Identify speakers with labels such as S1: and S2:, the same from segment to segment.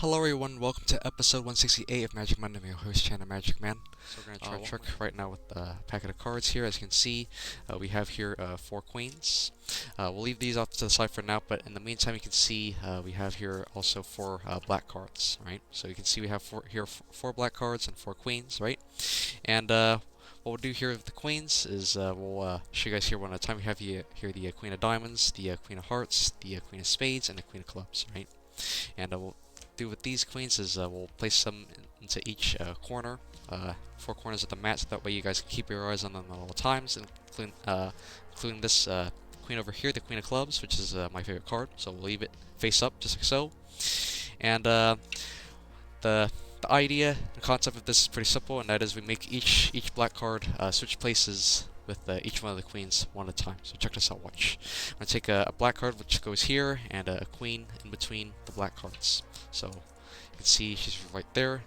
S1: Hello everyone, welcome to episode 168 of Magic Man. I'm your host, Chana Magic Man. So we're going to try a trick right now with a packet of cards here. As you can see, we have here 4 queens. We'll leave these off to the side for now, but in the meantime you can see we have here also 4 black cards, right? So you can see we have four black cards and 4 queens, right? And what we'll do here with the queens is we'll show you guys here one at a time. We have here the Queen of Diamonds, the Queen of Hearts, the Queen of Spades, and the Queen of Clubs, right? And we'll do with these queens is we'll place them into each corner, 4 corners of the mat, so that way you guys can keep your eyes on them at all times, including this queen over here, the Queen of Clubs, which is my favorite card. So we'll leave it face up, just like so. And the idea, the concept of this is pretty simple, and that is we make each black card switch places with each one of the queens one at a time. So check this out, watch. I'm going to take a black card which goes here, and a queen in between the black cards. So you can see she's right there.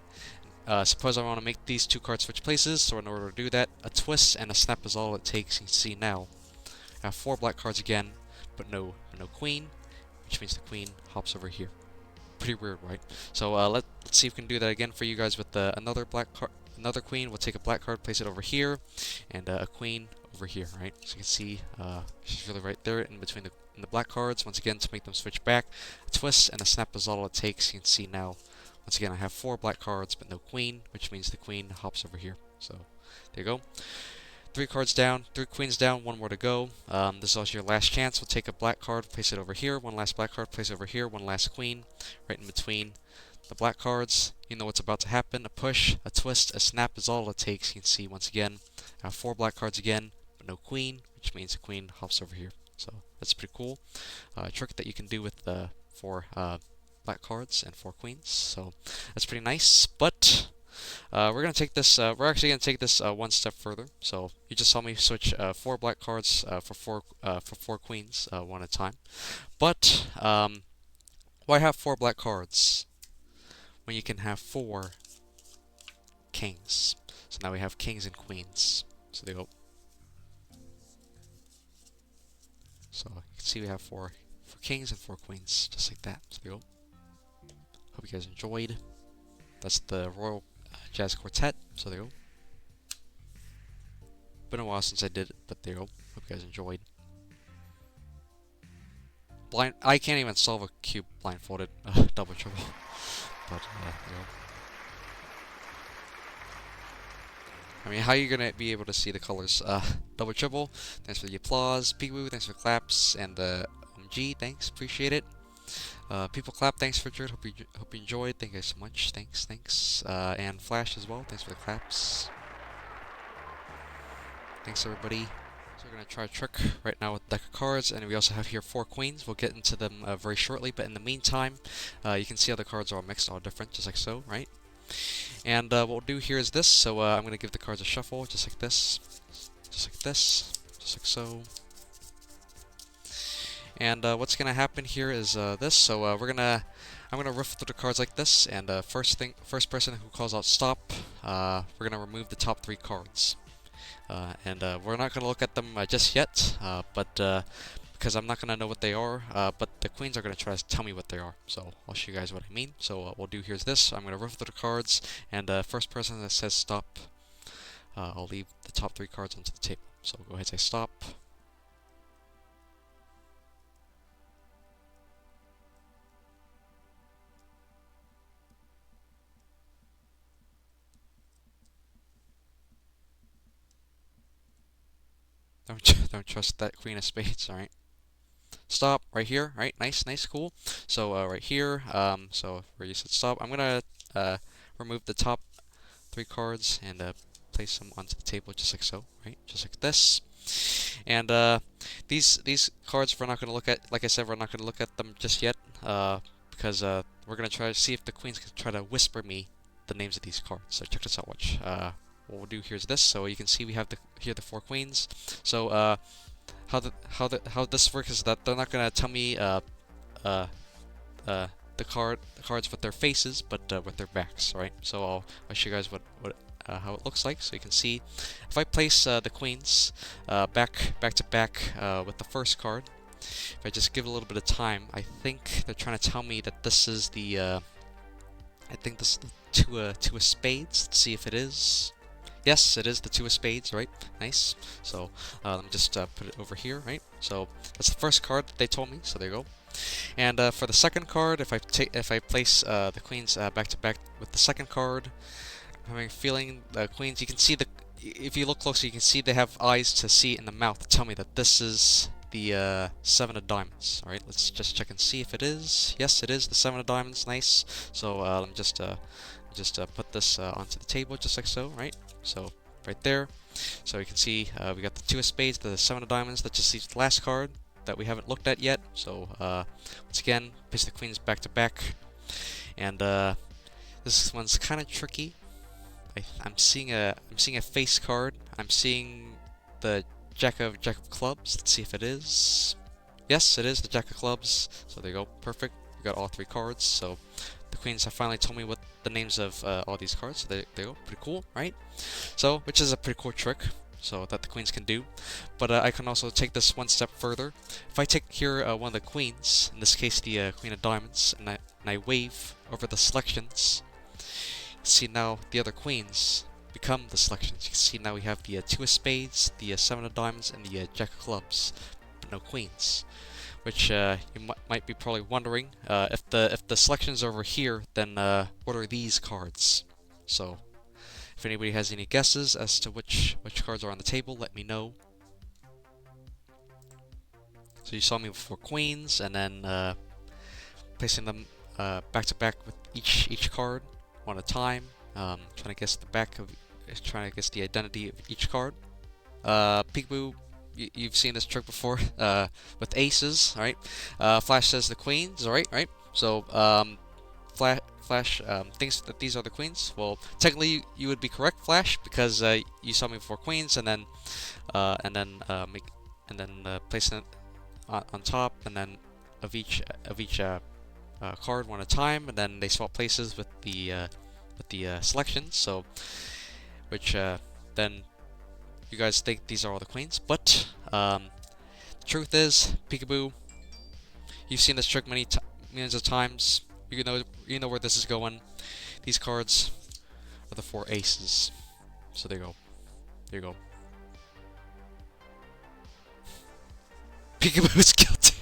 S1: Suppose I want to make these 2 cards switch places, so in order to do that, a twist and a snap is all it takes. You can see now I have 4 black cards again, but no queen, which means the queen hops over here. Pretty weird, right? So let's see if we can do that again for you guys with another queen. We'll take a black card, place it over here, and a queen over here, right? So you can see she's really right there in between the black cards. Once again, to make them switch back, a twist and a snap is all it takes. You can see now, once again, I have 4 black cards, but no queen, which means the queen hops over here. So there you go. 3 cards down, 3 queens down, 1 more to go. This is also your last chance. We'll take a black card, place it over here, 1 last black card, place it over here, 1 last queen, right in between the black cards. You know what's about to happen. A push, a twist, a snap is all it takes. You can see once again, I have 4 black cards again, but no queen, which means the queen hops over here. So that's pretty cool. A trick that you can do with 4 black cards and 4 queens. So that's pretty nice. But we're gonna take this. We're actually gonna take this one step further. So you just saw me switch 4 black cards for 4 queens one at a time. But why have 4 black cards when you can have 4 kings? So now we have kings and queens. So they go. So you can see we have 4 kings and 4 queens, just like that. So they go. Hope you guys enjoyed. That's the Royal Jazz Quartet. So there you go. Been a while since I did it, but there you go. Hope you guys enjoyed. I can't even solve a cube blindfolded. Double trouble. But you know. I mean, how are you gonna be able to see the colors? Double trouble. Thanks for the applause. Peekaboo, thanks for the claps, and OMG, thanks, appreciate it. People clap, thanks Richard, hope you enjoyed, thank you guys so much, thanks, and Flash as well, thanks for the claps. Thanks everybody. So we're going to try a trick right now with a deck of cards, and we also have here 4 queens. We'll get into them very shortly, but in the meantime, you can see how the cards are all mixed, all different, just like so, right? And what we'll do here is this, so I'm going to give the cards a shuffle, just like this, just like this, just like so. And what's gonna happen here is this. So I'm gonna riff through the cards like this, and first person who calls out stop, we're gonna remove the top 3 cards. And we're not gonna look at them just yet, but because I'm not gonna know what they are, but the queens are gonna try to tell me what they are. So I'll show you guys what I mean. So what we'll do here is this. I'm gonna riff through the cards, and first person that says stop, I'll leave the top 3 cards onto the table. So go ahead and say stop. Don't trust that Queen of Spades, alright? Stop, right here, right? Nice, cool. So, right here, so where you said stop, I'm gonna remove the top 3 cards and place them onto the table just like so, right? Just like this. And these cards we're not gonna look at, like I said, we're not gonna look at them just yet, because we're gonna try to see if the queens can try to whisper me the names of these cards. So check this out, watch. What we'll do here is this. So you can see we have here the 4 queens. So how this works is that they're not gonna tell me the cards with their faces, but with their backs, right? So I'll show you guys how it looks like. So you can see if I place the queens back to back with the first card. If I just give it a little bit of time, I think they're trying to tell me that this is the I think this is the two of spades. Let's see if it is. Yes, it is the two of spades, right? Nice. So let me just put it over here, right? So that's the first card that they told me. So there you go. And for the second card, if I place the queens back to back with the second card, I'm having a feeling the queens. You can see the. If you look closer, you can see they have eyes to see in the mouth to tell me that this is the seven of diamonds. All right, let's just check and see if it is. Yes, it is the seven of diamonds. Nice. So let me just put this onto the table just like so. Right. So right there. So you can see we got the two of spades, the seven of diamonds. That just leaves the last card that we haven't looked at yet. So once again, place the queens back to back, and this one's kind of tricky. I'm seeing a face card. I'm seeing the jack of clubs. Let's see if it is. Yes, it is the jack of clubs. So there you go, perfect. We got all three cards. So the queens have finally told me what the names of all these cards. So there you go, pretty cool, right? So which is a pretty cool trick. So that the queens can do, but I can also take this one step further. If I take here one of the queens, in this case the queen of diamonds, and I wave over the selections, see now the other queens become the selections. You can see now we have the two of spades, the seven of diamonds, and the jack of clubs, but no queens. Which you might be probably wondering, if the selections are over here, then what are these cards? So if anybody has any guesses as to which cards are on the table, let me know. So you saw me before queens, and then placing them back to back with each card one at a time. Trying to guess trying to guess the identity of each card. Peekaboo, you've seen this trick before with aces, right? Flash says the queens, right? So Flash thinks that these are the queens. Well, technically you would be correct, Flash, because you saw me before queens, and then place it on top, and then of each card one at a time, and then they swap places with the selections. So, which then you guys think these are all the queens, but the truth is, Peekaboo, you've seen this trick millions of times. You know where this is going. These cards are the four aces. So there you go. There you go. Peekaboo is guilty.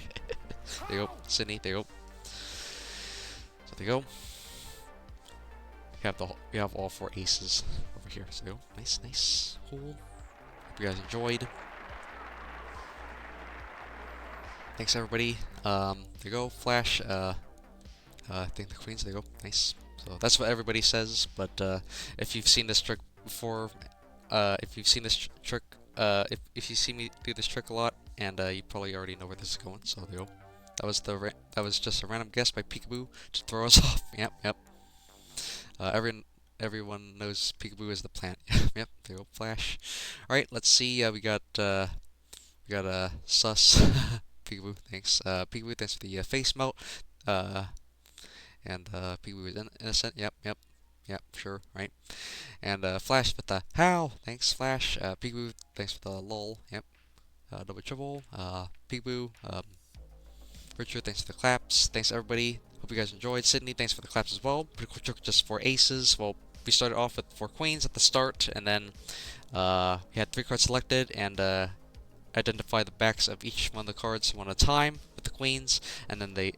S1: There you go, Sydney. There you go. So there you go. We have all four aces over here. So there you go. Nice, cool. Hope you guys enjoyed. Thanks everybody. There you go. Flash. I think the queens. There you go. Nice. So that's what everybody says. But if you've seen this trick before, if you see me do this trick a lot, and you probably already know where this is going. So there you go. That was just a random guess by Peekaboo to throw us off. Yep. Everyone knows Peekaboo is the plant. Yep. There you go. Flash. All right. Let's see. We got sus. Peekaboo. Thanks. Peekaboo. Thanks for the face melt. And Peekaboo is innocent. Yep, sure, right. And Flash with the how. Thanks, Flash. Peekaboo, thanks for the lol. Yep. Double triple. Peekaboo. Richard, thanks for the claps. Thanks everybody. Hope you guys enjoyed. Sydney, thanks for the claps as well. Pretty cool trick just for aces. Well, we started off with 4 queens at the start, and then we had 3 cards selected, and identify the backs of each one of the cards one at a time with the queens, and then they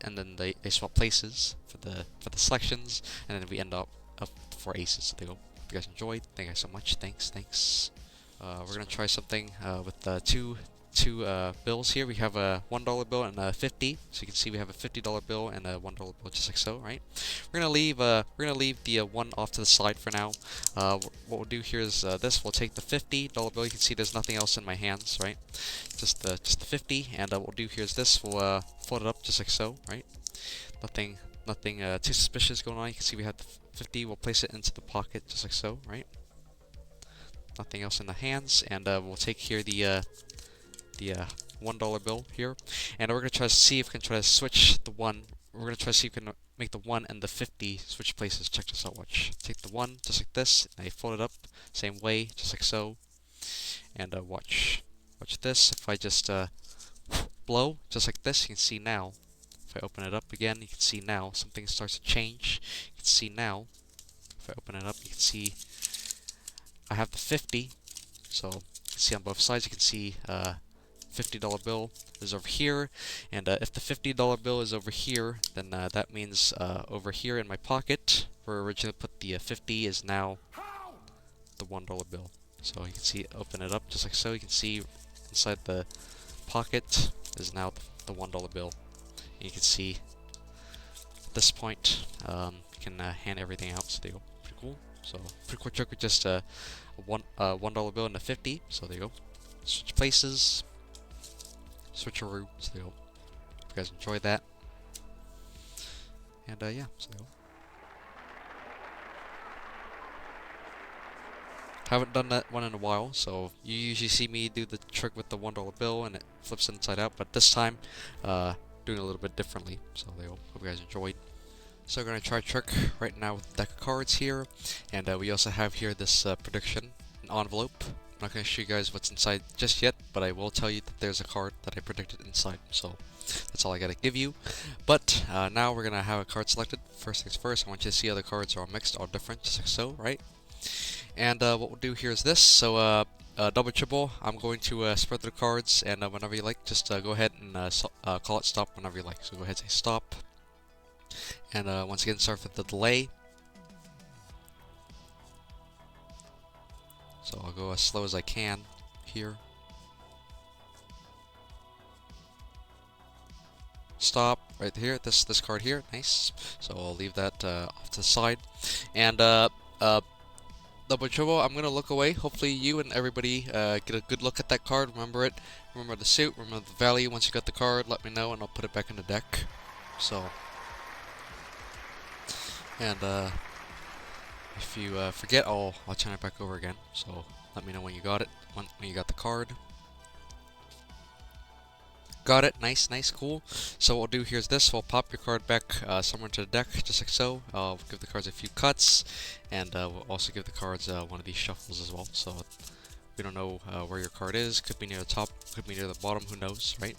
S1: swap places for the selections, and then we end up with 4 aces. So there you go. Hope you guys enjoyed. Thank you guys so much. Thanks. We're gonna try something with two bills here. We have a $1 bill and a 50. So you can see we have a $50 bill and a $1 bill, just like so, right? We're gonna leave the one off to the side for now. What we'll do here is this. We'll take the $50 bill. You can see there's nothing else in my hands, right? Just the 50. And what we'll do here is this. We'll fold it up just like so, right? Nothing too suspicious going on. You can see we have the 50. We'll place it into the pocket just like so, right? Nothing else in the hands, and we'll take here the $1 bill here, and we're gonna try to see if we can try to switch the one. We're gonna try to see if we can make the 1 and the 50 switch places. Check this out. Watch. Take the 1 just like this, and I fold it up same way, just like so, and watch this. If I just blow just like this, you can see now if I open it up again, you can see now something starts to change. You can see now, if I open it up, you can see I have the 50. So you can see on both sides, you can see $50 bill is over here, and if the $50 bill is over here, then that means over here in my pocket, where I originally put the 50, is now the $1 bill. So you can see, open it up just like so. You can see inside the pocket is now the $1 bill. And you can see at this point you can hand everything out. So there you go. Pretty cool. So pretty quick trick with just a $1 bill and a 50. So there you go. Switch places. Switcheroo. So there you go. Hope you guys enjoyed that. And yeah. So there you go. Haven't done that one in a while, so you usually see me do the trick with the $1 bill and it flips inside out, but this time, doing it a little bit differently. So there you go. Hope you guys enjoyed. So we're going to try a trick right now with a deck of cards here, and we also have here this prediction, an envelope. I'm not going to show you guys what's inside just yet, but I will tell you that there's a card that I predicted inside, so that's all I got to give you. But now we're going to have a card selected. First things first, I want you to see how the cards are all mixed, all different, just like so, right? And what we'll do here is this. So double triple, I'm going to spread the cards, and whenever you like, just go ahead and call it stop whenever you like. So go ahead and say stop. And once again, start with the delay. So I'll go as slow as I can here. Stop right here, this card here, nice. So I'll leave that off to the side. And double triple, I'm gonna look away. Hopefully you and everybody get a good look at that card. Remember it. Remember the suit. Remember the value. Once you got the card, let me know and I'll put it back in the deck. So, and if you forget, I'll turn it back over again. So let me know when you got it. When you got the card. Got it. Nice, nice, cool. So what we'll do here is this. We'll pop your card back somewhere into the deck, just like so. I'll give the cards a few cuts, and we'll also give the cards one of these shuffles as well. So we don't know where your card is. Could be near the top, could be near the bottom, who knows, right?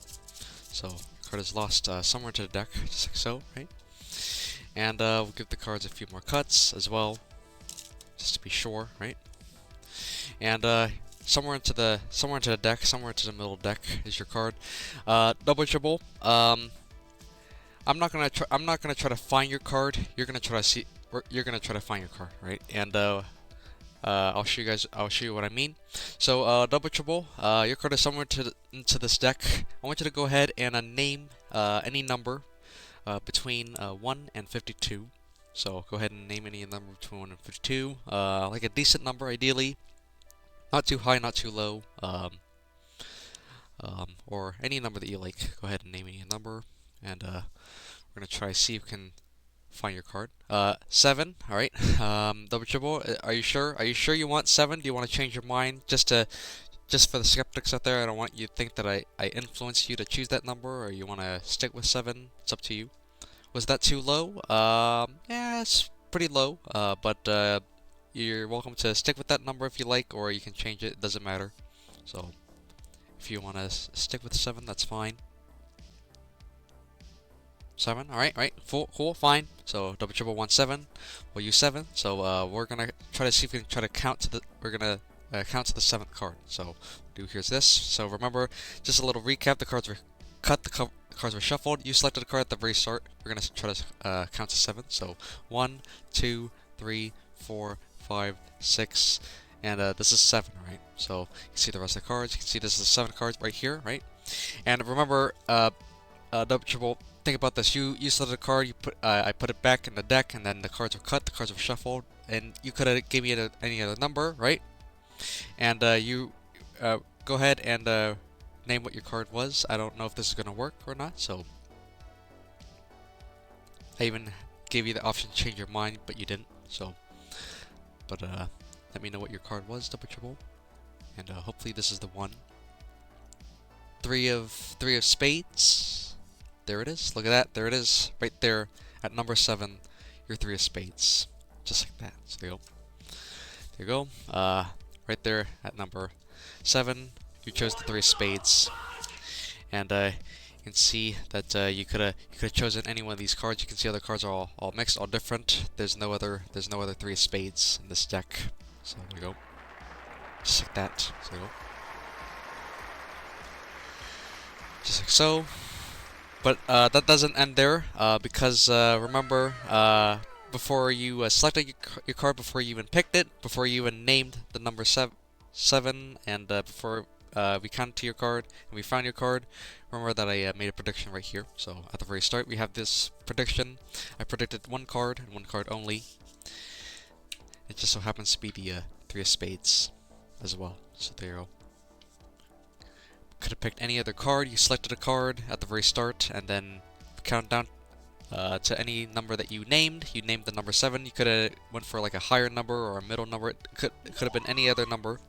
S1: So your card is lost somewhere into the deck, just like so, right? And we'll give the cards a few more cuts as well, just to be sure, right? And somewhere into the deck, somewhere into the middle deck is your card. Double triple. I'm not gonna try to find your card. You're gonna try to see. You're gonna try to find your card, right? And I'll show you guys. I'll show you what I mean. So double triple. Your card is somewhere into this deck. I want you to go ahead and name any number between 1 and 52. So go ahead and name any number between 1 and 52. Like a decent number, ideally. Not too high, not too low, or any number that you like. Go ahead and name any number, and we're gonna try to see if we can find your card. 7. All right. Double triple. Are you sure? Are you sure you want 7? Do you want to change your mind? Just for the skeptics out there, I don't want you to think that I influenced you to choose that number, or you want to stick with 7. It's up to you. Was that too low? Yeah, it's pretty low. But you're welcome to stick with that number if you like, or you can change it. It doesn't matter. So, if you want to stick with 7, that's fine. 7, alright, cool, fine. So, double triple 1 7. We'll use 7. So, we're gonna try to see if we can try to count to the. We're gonna count to the 7th card. So, do here's this. So, remember, just a little recap. The cards were cut. The cards were shuffled. You selected a card at the very start. We're gonna try to count to 7. So, 1, 2, 3, 4, 5, 6, and this is 7, right? So you can see the rest of the cards. You can see this is the 7 cards right here, right? And remember, double triple. Think about this. You selected a card. You put I put it back in the deck, and then the cards were cut. The cards were shuffled, and you could have gave me any other number, right? And you go ahead and name what your card was. I don't know if this is gonna work or not. So I even gave you the option to change your mind, but you didn't. So. But let me know what your card was, double triple, and hopefully this is the one. 3 of spades. There it is. Look at that. There it is, right there at number 7. Your 3 of spades, just like that. So there you go. There you go. Right there at number 7, you chose the 3 of spades, and You can see that you could have chosen any one of these cards. You can see other cards are all mixed, all different. There's no other three of spades in this deck. So there we go. Just like that. So there we go. Just like so. But that doesn't end there, because remember, before you selected your card, before you even picked it, before you even named the number seven, and before we counted to your card and we found your card, remember that I made a prediction right here. So at the very start, we have this prediction. I predicted one card and one card only. It just so happens to be the three of spades as well. So there you go. Could have picked any other card. You selected a card at the very start, and then count down to any number that you named. You named the number 7. You could have went for like a higher number or a middle number. It could have been any other number,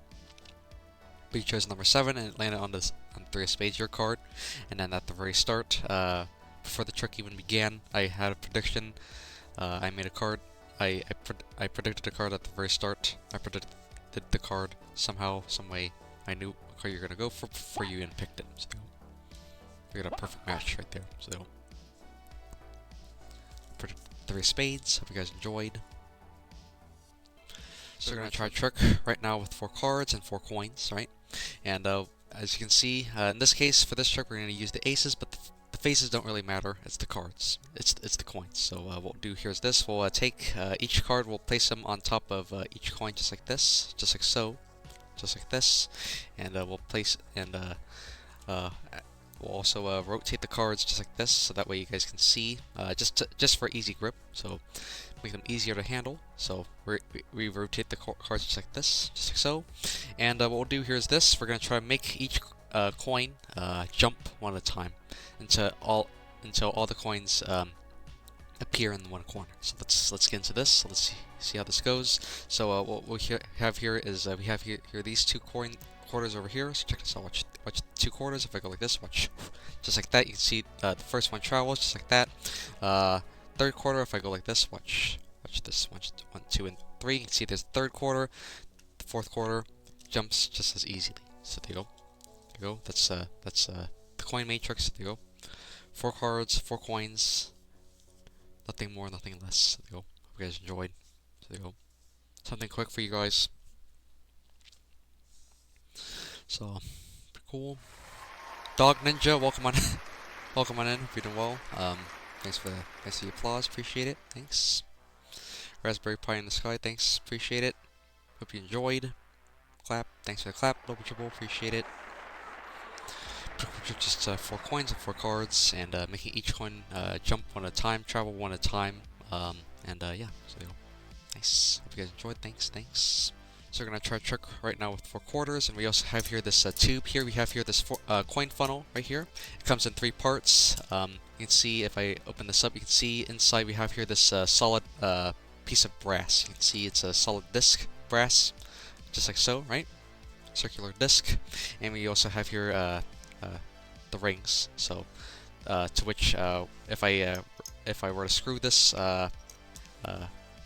S1: but you chose number 7, and it landed on three of spades, your card. And then at the very start, before the trick even began, I had a prediction. I made a card. I predicted a card at the very start. I predicted the card somehow, some way. I knew what card you're gonna go for before you even picked it. So we got a perfect match right there. So three of spades. Hope you guys enjoyed. So we're gonna try a trick right now with 4 cards and 4 coins, right? And as you can see, in this case, for this trick, we're gonna use the aces, but the faces don't really matter. It's the cards. It's the coins. So what we'll do here is this. We'll take each card. We'll place them on top of each coin, just like this, just like so. Just like this, and we'll place and we'll also rotate the cards just like this, so that way you guys can see, just for easy grip, so make them easier to handle. So we rotate the cards just like this, just like so, and what we'll do here is this. We're gonna try to make each coin jump one at a time until all the coins appear in one corner. So let's get into this. So let's see how this goes. So what we have here is we have here these 2 quarters over here. So check this out. Watch 2 quarters. If I go like this, watch, just like that. You can see the first one travels just like that. Third quarter. If I go like this, watch this. Watch 1, 2, and 3. You can see there's the 3rd quarter. The 4th quarter jumps just as easily. So there you go. There you go. That's the coin matrix. There you go. 4 cards, 4 coins. Nothing more, nothing less. There you go. Hope you guys enjoyed. So there you go. Something quick for you guys. So, pretty cool. Dog Ninja, welcome on, welcome on in. Hope you're doing well. Thanks for the applause. Appreciate it. Thanks. Raspberry Pi in the sky. Thanks. Appreciate it. Hope you enjoyed. Clap. Thanks for the clap. Double triple. Appreciate it. Just 4 coins and 4 cards, and making each coin jump one at a time, travel one at a time, and yeah, so you know, nice. Hope you guys enjoyed. Thanks. So we're gonna try a trick right now with 4 quarters, and we also have here this tube here. We have here this coin funnel right here. It comes in 3 parts. You can see if I open this up, you can see inside we have here this solid piece of brass. You can see it's a solid disc brass, just like so, right? Circular disc, and we also have here the rings. So to which if I were to screw this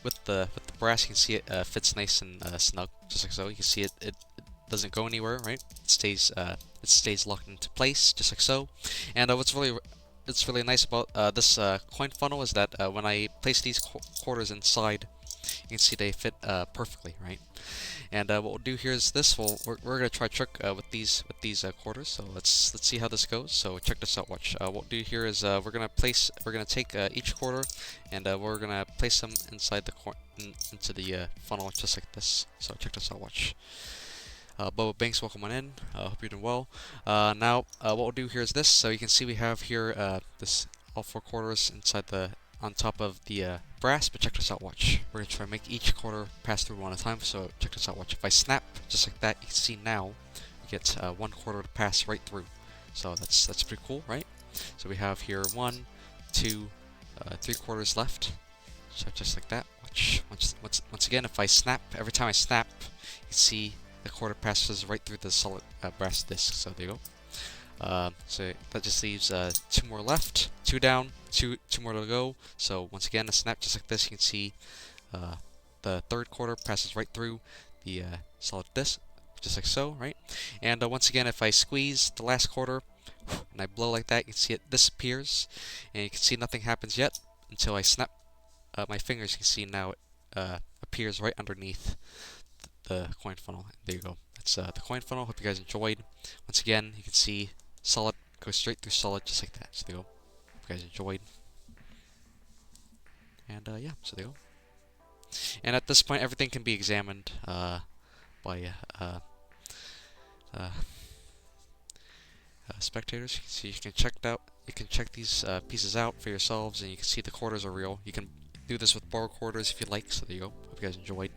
S1: with the brass, you can see it fits nice and snug, just like so. You can see it doesn't go anywhere, right? It stays locked into place, just like so. And what's really nice about this coin funnel is that when I place these quarters inside, you can see they fit perfectly, right? And what we'll do here is this. We're gonna try a trick with these quarters. So let's see how this goes. So check this out. Watch. What we'll do here is we're gonna take each quarter, and we're gonna place them inside into the funnel, just like this. So check this out. Watch. Boba Banks, welcome on in. Hope you're doing well. Now what we'll do here is this. So you can see we have here all 4 quarters inside on top of the brass, but check this out. Watch. We're gonna try to make each quarter pass through one at a time. So check this out. Watch. If I snap just like that, you can see now we get 1 quarter to pass right through. So that's pretty cool, right? So we have here 1, 2, 3 quarters left. So just like that. Watch. Once again, if I snap, every time I snap, you can see the quarter passes right through the solid brass disc. So there you go. So that just leaves 2 more left, 2 down, 2 more to go. So once again, a snap just like this, you can see the 3rd quarter passes right through the solid disc, just like so, right? And once again, if I squeeze the last quarter, and I blow like that, you can see it disappears, and you can see nothing happens yet until I snap my fingers. You can see now it appears right underneath the coin funnel. There you go. That's the coin funnel. Hope you guys enjoyed. Once again, you can see solid goes straight through solid just like that. So there you go. Hope you guys enjoyed. And yeah, so there you go. And at this point, everything can be examined by uh, spectators. You can see, you can check it out. You can check these pieces out for yourselves, and you can see the quarters are real. You can do this with borrowed quarters if you like. So there you go. Hope you guys enjoyed.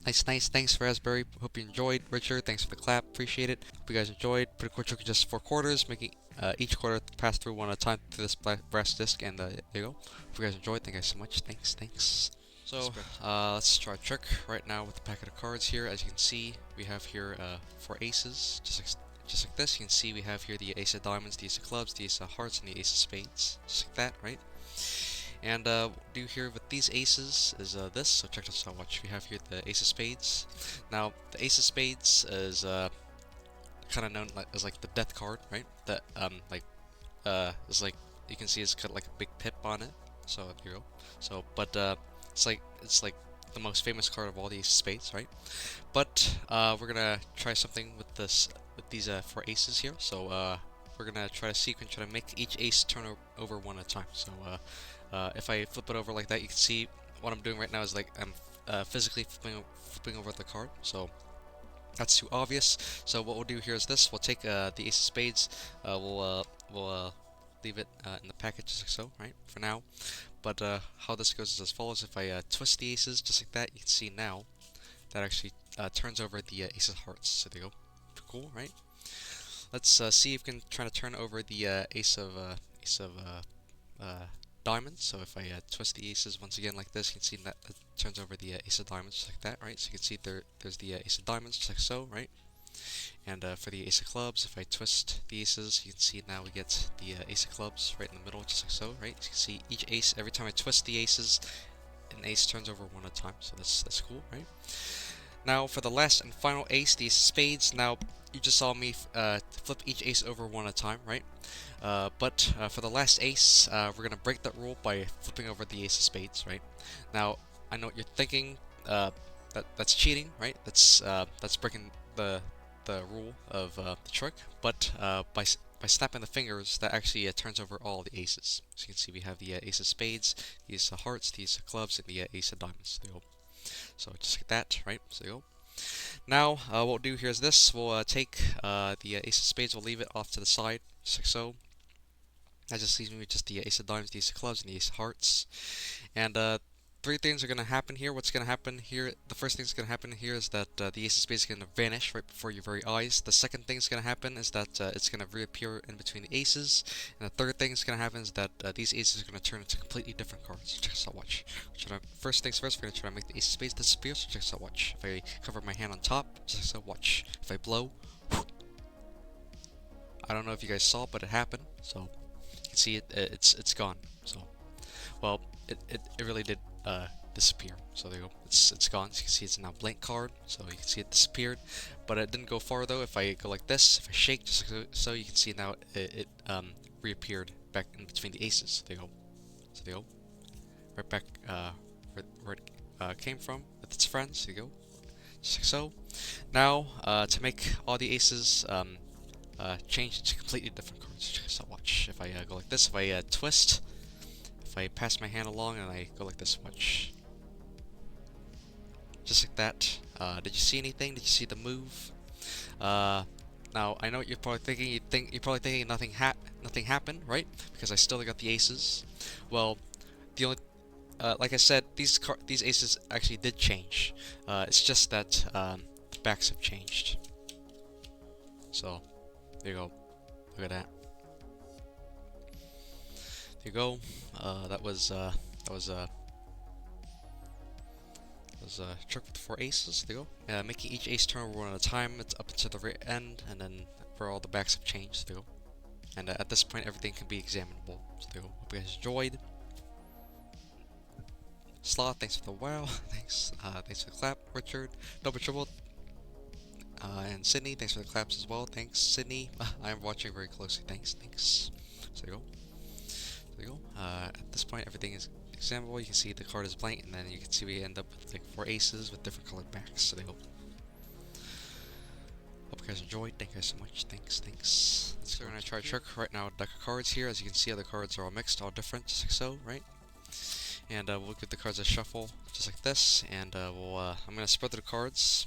S1: Nice. Thanks for Raspberry. Hope you enjoyed. Richard, thanks for the clap. Appreciate it. Hope you guys enjoyed. Pretty cool trick, just 4 quarters, making each quarter pass through one at a time through this brass disc. And there you go. Hope you guys enjoyed. Thank you guys so much. Thanks. So let's try a trick right now with the packet of cards here. As you can see, we have here 4 aces, just like this. You can see we have here the ace of diamonds, the ace of clubs, the ace of hearts, and the ace of spades, just like that, right? And what we do here with these aces is this. So check this out. Watch. We have here the ace of spades. Now the ace of spades is kind of known as like the death card, right? That is like you can see it's got like a big pip on it. So here you go. So it's like the most famous card of all the ace of spades, right? But we're gonna try something with these 4 aces here. So we're gonna try to make each ace turn over one at a time. So if I flip it over like that, you can see what I'm doing right now is like I'm physically flipping over the card. So that's too obvious. So what we'll do here is this. We'll take the ace of spades. We'll leave it in the packet just like so, right? For now. But how this goes is as follows. If I twist the aces just like that, you can see now that actually turns over the ace of hearts. So there you go. Cool, right? Let's see if we can try to turn over the ace of diamonds. So if I twist the aces once again like this, you can see that it turns over the ace of diamonds just like that, right? So you can see there's the ace of diamonds just like so, right? And for the ace of clubs, if I twist the aces, you can see now we get the ace of clubs right in the middle just like so, right? So you can see each ace, every time I twist the aces, an ace turns over one at a time. So that's cool, right? Now for the last and final ace, the ace of spades. Now you just saw me flip each ace over one at a time, right? But for the last ace, we're gonna break that rule by flipping over the ace of spades, right? Now I know what you're thinking. That's cheating, right? That's breaking the rule of the trick. But by snapping the fingers, that actually turns over all the aces. So you can see we have the ace of spades, the ace of hearts, the ace of clubs, and the ace of diamonds. So just like that, right? So you go. Now, what we'll do here is this. We'll take the ace of spades, we'll leave it off to the side, just like so. That just leaves me with just the ace of diamonds, the ace of clubs, and the ace of hearts. And 3 things are going to happen here. What's going to happen here? The first thing that's going to happen here is that the ace of spades is going to vanish right before your very eyes. The second thing that's going to happen is that it's going to reappear in between the aces. And the third thing that's going to happen is that these aces are going to turn into completely different cards. Check this out, watch. First things first, we're going to try to make the ace of spades disappear. So check this out, watch. If I cover my hand on top, check this out, watch. If I blow, I don't know if you guys saw, but it happened. So you can see it's gone. So, well, it really did disappear. So there you go. It's gone. So you can see it's now blank card. So you can see it disappeared, but it didn't go far though. If I go like this, if I shake just like so, you can see now it reappeared back in between the aces. So there you go. So there you go. Right back where it came from with its friends. There you go. Just like so. Now to make all the aces change into completely different cards. So watch. If I go like this, if I twist. If I pass my hand along and I go like this, watch. Just like that. Did you see anything? Did you see the move? Now I know what you're probably thinking. You're probably thinking nothing happened, right? Because I still got the aces. Well, the only like I said, these aces actually did change. It's just that the backs have changed. So there you go. Look at that. There you go. That was a trick with 4 aces. There you go. Making each ace turn over one at a time. It's up until the very end, and then where all the backs have changed. There you go. And at this point, everything can be examinable. So there you go. Hope you guys enjoyed. Sloth, thanks for the wow. Thanks for the clap. Richard, Double Triple. And Sydney, thanks for the claps as well. Thanks, Sydney. I'm watching very closely. Thanks. So there you go. There you go. At this point, everything is examinable. You can see the card is blank, and then you can see we end up with like 4 aces with different colored backs. So there you go. Hope you guys enjoyed. Thank you guys so much. Thanks. So we're gonna try a trick right now. Deck of cards here. As you can see, the cards are all mixed, all different, just like so, right? And we'll give the cards a shuffle, just like this. And I'm gonna spread the cards,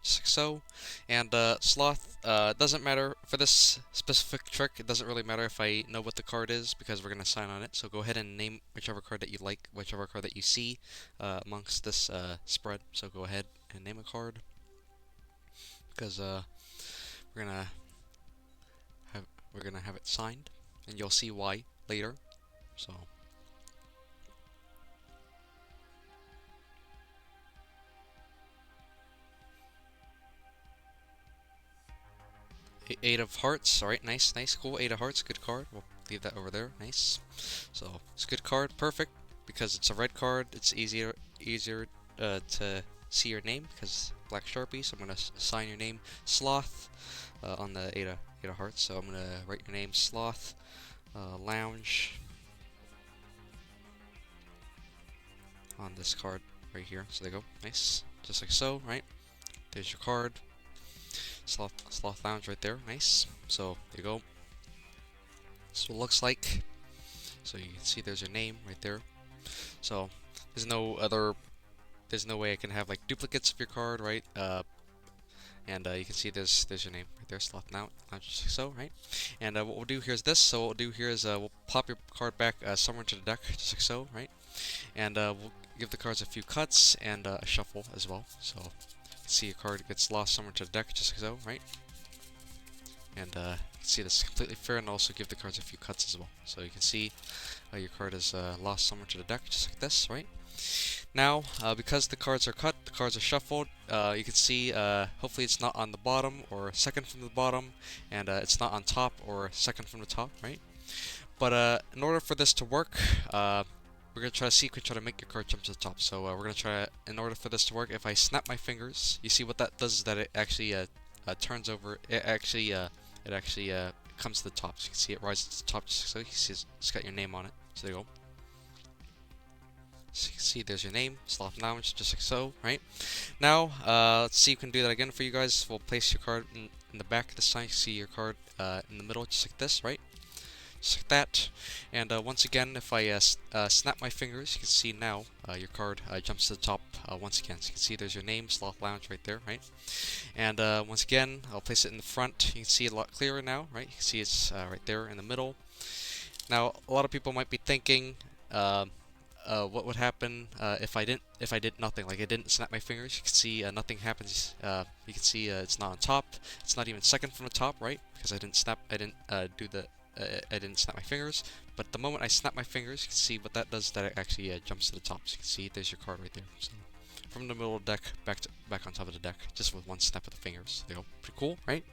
S1: just like so. And Sloth, doesn't matter for this specific trick. It doesn't really matter if I know what the card is because we're gonna sign on it. So go ahead and name whichever card that you like, whichever card that you see amongst this spread. So go ahead and name a card because we're gonna have it signed, and you'll see why later. So. Eight of Hearts. Alright, nice, cool. 8 of Hearts, good card. We'll leave that over there. Nice. So, it's a good card. Perfect. Because it's a red card, it's easier to see your name because black Sharpie. So, I'm going to sign your name Sloth on the 8 of Hearts. So, I'm going to write your name Sloth Lounge on this card right here. So, there you go. Nice. Just like so, right? There's your card. Sloth Lounge right there, nice. So there you go. This is what it looks like. So you can see there's your name right there. So there's no way I can have like duplicates of your card, right? And you can see there's your name right there, Sloth Lounge, just like so, right? And what we'll do here is this. So what we'll do here is we'll pop your card back somewhere into the deck, just like so, right? And we'll give the cards a few cuts and a shuffle as well. So. See, a card gets lost somewhere to the deck, just like so, right? And you can see this is completely fair, and also give the cards a few cuts as well. So you can see your card is lost somewhere to the deck, just like this, right? Now, because the cards are cut, the cards are shuffled, you can see hopefully it's not on the bottom or second from the bottom, and it's not on top or second from the top, right? But in order for this to work, we're going to try to see if we can try to make your card jump to the top. So we're going to try, in order for this to work, if I snap my fingers, you see what that does is that it actually turns over, it actually comes to the top. So you can see it rises to the top, just so you see it's got your name on it. So there you go. So you can see there's your name, Sloth Lounge, just like so, right? Now, let's see if we can do that again for you guys. We'll place your card in the back this time. You see your card in the middle, just like this, right? Just like that. And once again, if I snap my fingers, you can see now your card jumps to the top once again. So you can see there's your name, Sloth Lounge, right there, right? And once again, I'll place it in the front. You can see it a lot clearer now, right? You can see it's right there in the middle. Now, a lot of people might be thinking, what would happen if I did nothing? Like I didn't snap my fingers. You can see nothing happens. You can see it's not on top. It's not even second from the top, right? Because I didn't snap. I didn't snap my fingers, but the moment I snap my fingers, you can see what that does, that it actually jumps to the top. So you can see there's your card right there. So from the middle of the deck back on top of the deck, just with one snap of the fingers. There you go. Pretty cool, right?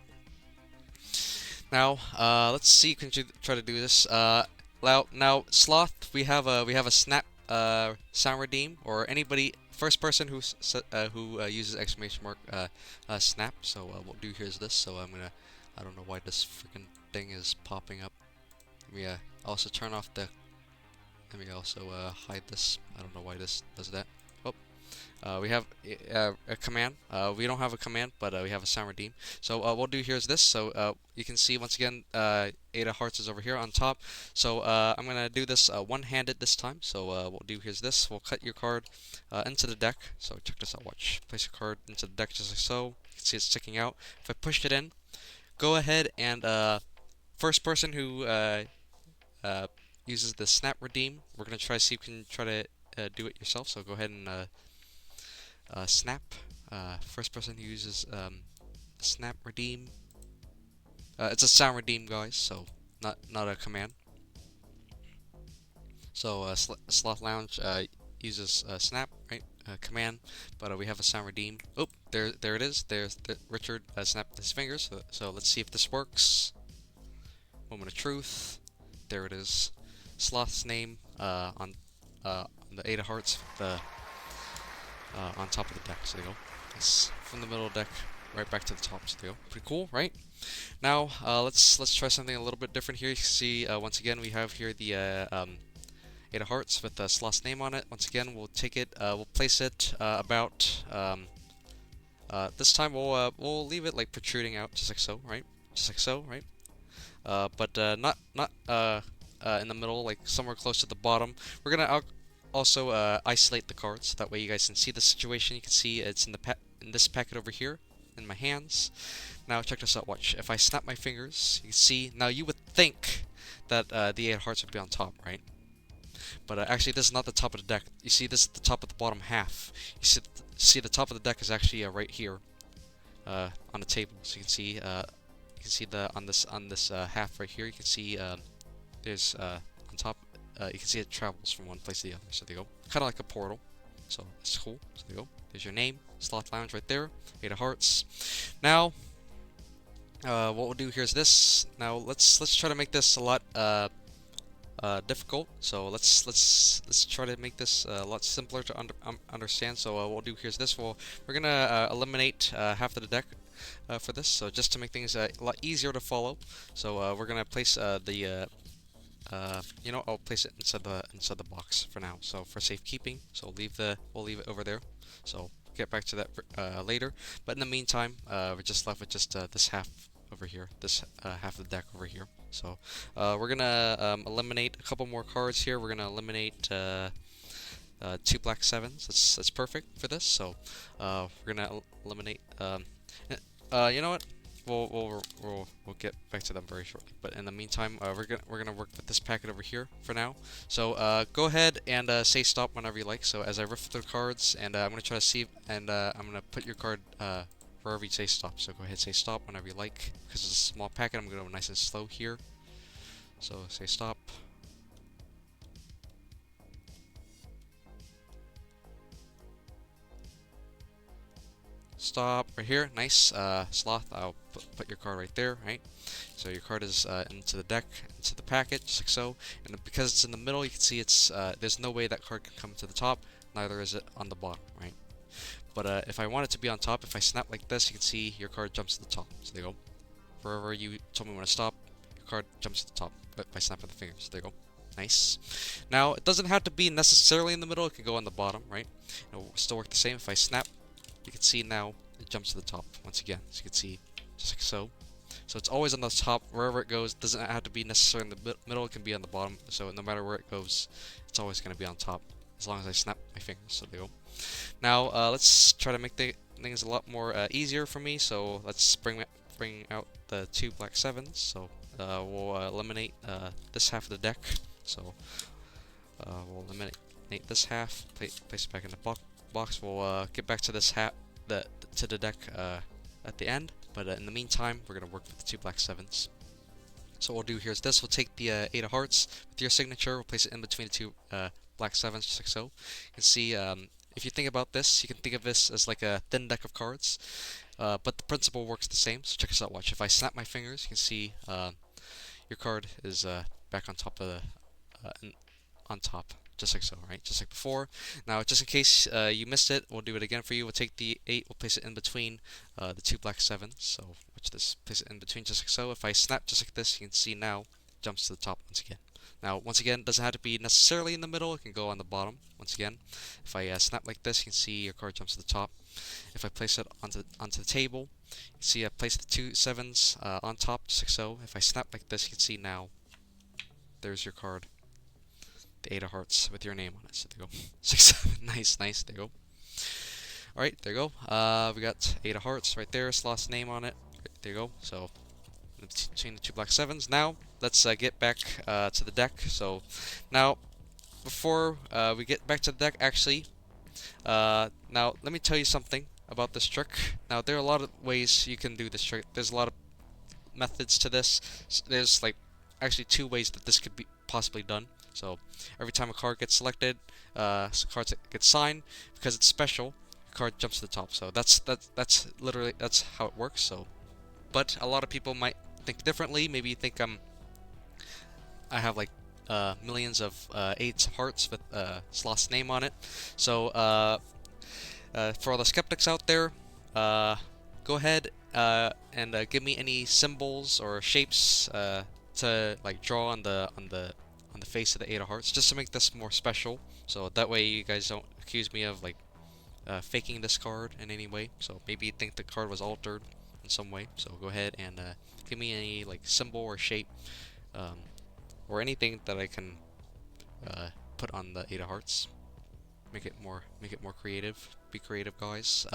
S1: Now, let's see if we can try to do this. Now, Sloth, we have a snap sound redeem, or anybody first person who uses exclamation mark snap. So what we'll do here is this. So I don't know why this freaking thing is popping up. Let me also turn off the. Let me also hide this. I don't know why this does that. Oh, we have a command. We don't have a command, but we have a sound redeem. So what we'll do here is this. So you can see once again, 8 of Hearts is over here on top. So I'm gonna do this one-handed this time. So what we'll do here is this. We'll cut your card into the deck. So check this out. Watch. Place your card into the deck just like so. You can see it's sticking out. If I push it in, go ahead and first person who uses the snap redeem, we're gonna try to see if we can try to do it yourself. So go ahead and snap. First person who uses snap redeem. It's a sound redeem, guys. So not a command. So Sloth Lounge uses snap, right? Command, but we have a sound redeem. Oh, there it is. There's Richard snapped his fingers. So let's see if this works. Moment of truth. There it is. Sloth's name on the 8 of Hearts. On top of the deck. So there you go. It's from the middle of the deck right back to the top. So there you go. Pretty cool, right? Now let's try something a little bit different here. You can see once again we have here the Eight of Hearts with the Sloth's name on it. Once again, we'll take it, we'll place it about. This time we'll leave it like protruding out, just like so, right? Just like so, right? But not in the middle, like somewhere close to the bottom. We're gonna also isolate the cards. That way you guys can see the situation. You can see it's in the in this packet over here in my hands. Now check this out. Watch. If I snap my fingers, you can see. Now you would think that the Eight of Hearts would be on top, right? But actually, this is not the top of the deck. You see, this is the top of the bottom half. You see the top of the deck is actually right here on the table. So you can see the on this half right here. You can see there's on top. You can see it travels from one place to the other. So there you go. Kind of like a portal. So it's cool. So there you go. There's your name, Sloth Lounge right there. Eight of Hearts. Now, what we'll do here is this. Now let's try to make this a lot difficult. So let's try to make this a lot simpler to understand. So what we'll do here is this. We're gonna eliminate half of the deck for this. So just to make things a lot easier to follow. So we're gonna place you know, I'll place it inside the box for now. So for safekeeping, so we'll leave it over there. So get back to that later. But in the meantime, we're just left with just this half over here, this half of the deck over here. So we're gonna eliminate a couple more cards here. We're gonna eliminate 2 black 7s. That's perfect for this. So we're gonna eliminate. You know what? We'll get back to them very shortly. But in the meantime, we're gonna work with this packet over here for now. So go ahead and say stop whenever you like. So as I riff through the cards, and I'm gonna try to see, and I'm gonna put your card wherever you say stop. So go ahead, say stop whenever you like. Because it's a small packet, I'm gonna go nice and slow here. So say stop. Stop right here. Nice. Sloth, I'll put your card right there, right? So your card is into the deck, into the packet, just like so. And because it's in the middle, you can see it's there's no way that card can come to the top, neither is it on the bottom, right? But if I want it to be on top, if I snap like this, you can see your card jumps to the top. So there you go. Wherever you told me when to stop, your card jumps to the top by snapping the fingers. There you go. Nice. Now, it doesn't have to be necessarily in the middle. It can go on the bottom, right? It'll still work the same. If I snap, you can see now it jumps to the top once again. So you can see, just like so. So it's always on the top, wherever it goes. It doesn't have to be necessarily in the middle. It can be on the bottom. So no matter where it goes, it's always going to be on top, as long as I snap my fingers. So there you go. Now, let's try to make things a lot more easier for me. So let's bring out the 2 black 7s. So we'll eliminate this half of the deck. So we'll eliminate this half, place it back in the box. We'll get back to this to the deck at the end. But in the meantime, we're gonna work with the 2 black 7s. So what we'll do here is this. We'll take the 8 of Hearts with your signature. We'll place it in between the 2 black 7s, just like so. You can see, if you think about this, you can think of this as like a thin deck of cards. But the principle works the same. So check this out. Watch. If I snap my fingers, you can see your card is back on top of the on top, just like so, right? Just like before. Now, just in case you missed it, we'll do it again for you. We'll take the 8, we'll place it in between the 2 black 7s. So watch this. Place it in between, just like so. If I snap just like this, you can see now it jumps to the top once again. Now, once again, it doesn't have to be necessarily in the middle. It can go on the bottom. Once again, if I snap like this, you can see your card jumps to the top. If I place it onto the table, you can see I place the 2 7s on top, just like so. If I snap like this, you can see now there's your card, the 8 of Hearts with your name on it. So there you go. 6 7. Nice. There you go. All right, there you go. We got 8 of Hearts right there. Sloth's name on it. Right, there you go. So between the 2 black 7s. Now let's get back to the deck. So now, before we get back to the deck, actually, now let me tell you something about this trick. Now, there are a lot of ways you can do this trick. There's a lot of methods to this. There's like actually 2 ways that this could be possibly done. So every time a card gets selected, cards get signed, because it's special, the card jumps to the top. So that's literally how it works. So, but a lot of people might think differently. Maybe you think I have like millions of 8s of Hearts with Sloth's name on it. So for all the skeptics out there, go ahead and give me any symbols or shapes to like draw on the face of the Eight of Hearts, just to make this more special. So that way you guys don't accuse me of like faking this card in any way. So maybe you think the card was altered in some way. So go ahead and give me any like symbol or shape, or anything that I can put on the Eight of Hearts. Make it more creative. Be creative, guys.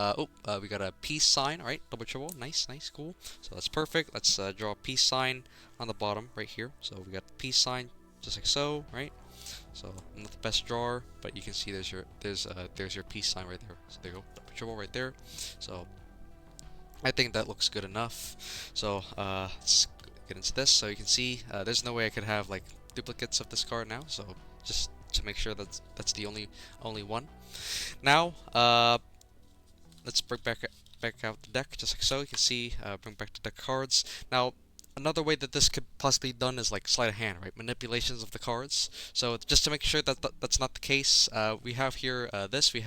S1: We got a peace sign. All right, double triple. Nice, nice, cool. So that's perfect. Let's draw a peace sign on the bottom right here. So we got the peace sign, just like so, right? So I'm not the best drawer, but you can see there's your peace sign right there. So there you go, double triple right there. So I think that looks good enough. So let's get into this. So you can see there's no way I could have like duplicates of this card now. So just to make sure that's the only one. Now let's bring back out the deck just like so. You can see bring back the deck cards. Now another way that this could possibly be done is like sleight of hand, right? Manipulations of the cards. So just to make sure that that's not the case, we have here this piece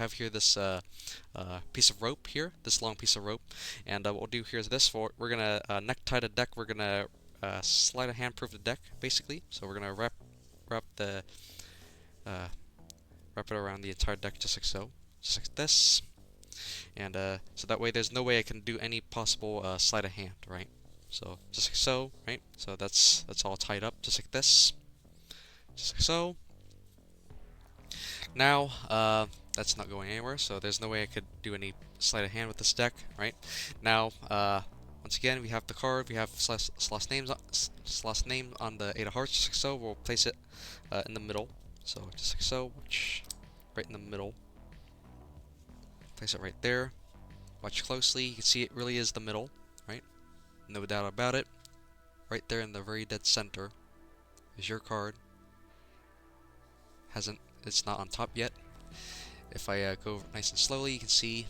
S1: of rope here, this long piece of rope, and what we'll do here is this. We're gonna necktie the deck. We're gonna sleight of hand proof the deck basically. So we're gonna wrap it around the entire deck just like so, just like this, and so that way there's no way I can do any possible sleight of hand, right? So just like so, right? So that's all tied up just like this, just like so. Now that's not going anywhere, so there's no way I could do any sleight of hand with this deck, right? Now once again we have the card, we have slash name on the Eight of Hearts just like so. We'll place it in the middle. So just like so, right in the middle. Place it right there. Watch closely. You can see it really is the middle, right? No doubt about it. Right there in the very dead center is your card. It's not on top yet. If I go nice and slowly, you can see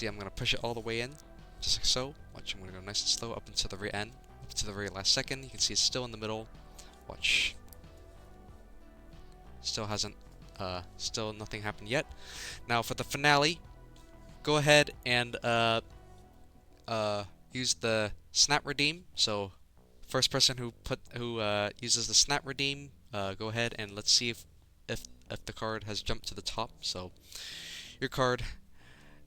S1: I'm gonna push it all the way in, just like so. Watch, I'm gonna go nice and slow up into the very end, up to the very last second. You can see it's still in the middle. Watch. Still nothing happened yet. Now for the finale, go ahead and use the snap redeem. So first person who uses the snap redeem, go ahead and let's see if the card has jumped to the top. So your card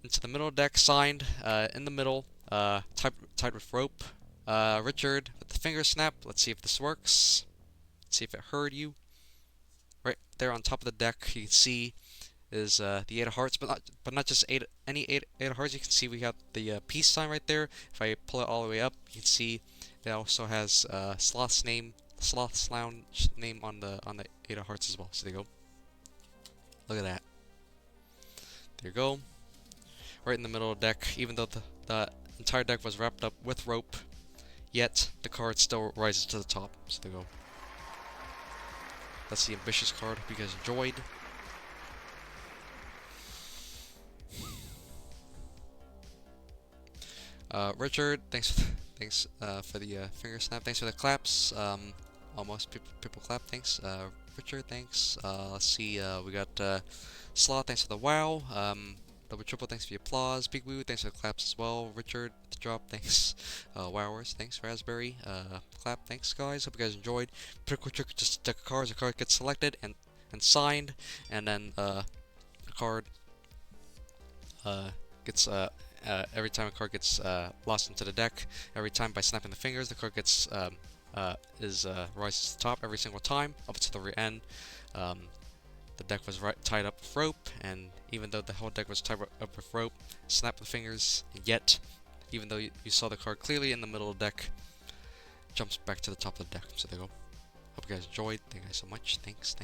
S1: into the middle deck, signed in the middle, tied with rope. Richard with the finger snap. Let's see if this works. Let's see if it heard you. Right there on top of the deck, you can see is the Eight of Hearts, but not just any eight of Hearts. You can see we got the peace sign right there. If I pull it all the way up, you can see it also has Sloth's Lounge name on the Eight of Hearts as well. So there you go. Look at that. There you go. Right in the middle of the deck. Even though the entire deck was wrapped up with rope, yet the card still rises to the top. So there you go. That's the ambitious card. Hope you guys enjoyed. Richard, thanks for the finger snap. Thanks for the claps. Almost people clap. Thanks. Richard, thanks. Let's see. We got Sloth. Thanks for the wow. Double triple. Thanks for the applause. Big Woo. Thanks for the claps as well. Richard, the drop. Thanks. Wowers. Thanks. Raspberry. Clap. Thanks, guys. Hope you guys enjoyed. Pretty quick trick. Just a deck of cards. A card gets selected and signed, and then a card gets every time a card gets lost into the deck, every time by snapping the fingers, the card gets rises to the top every single time up to the very end. The deck was tied up with rope, and even though the whole deck was tied up with rope, snap the fingers, yet even though you saw the card clearly in the middle of the deck, jumps back to the top of the deck. So there you go. Hope you guys enjoyed. Thank you guys so much. Thanks.